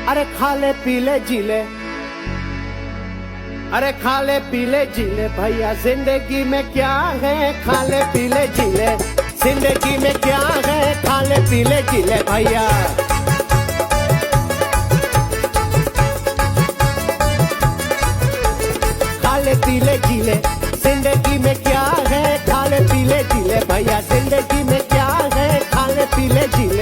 अरे खा ले पी ले जी ले, अरे खा ले पी ले जी ले भैया, जिंदगी में क्या है, खा ले पी ले जी ले, जिंदगी में क्या है, खा ले पी ले जी ले भैया। खा ले पी ले जी ले, जिंदगी में क्या है, खा ले पी ले जी ले भैया, जिंदगी में क्या है, खा ले पी ले जी ले।